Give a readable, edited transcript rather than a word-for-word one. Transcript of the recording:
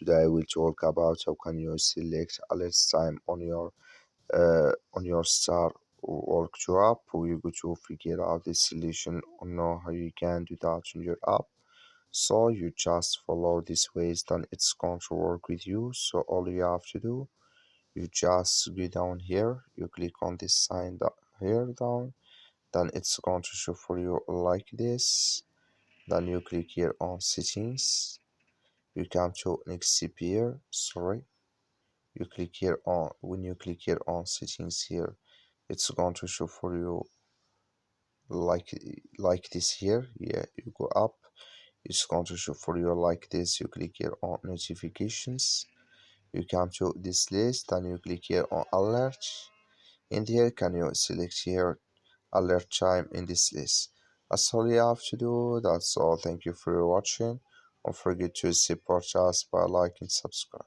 today I will talk about how can you select alert time on your star work to app. We're going to figure out this solution or know how you can do that on your app. So you just follow this ways, then it's going to work with you. So all you have to do, you just go down here, you click on this sign here down, then it's going to show for you like this. Then you click here on settings, you come to next CPR, sorry, you click here on, when you click here on settings here, it's going to show for you like this here. Yeah, you go up, it's going to show for you like this. You click here on notifications, you come to this list, and you click here on alert. In here, can you select here alert time in this list? That's all you have to do. That's all. Thank you for watching. Don't forget to support us by liking, subscribe.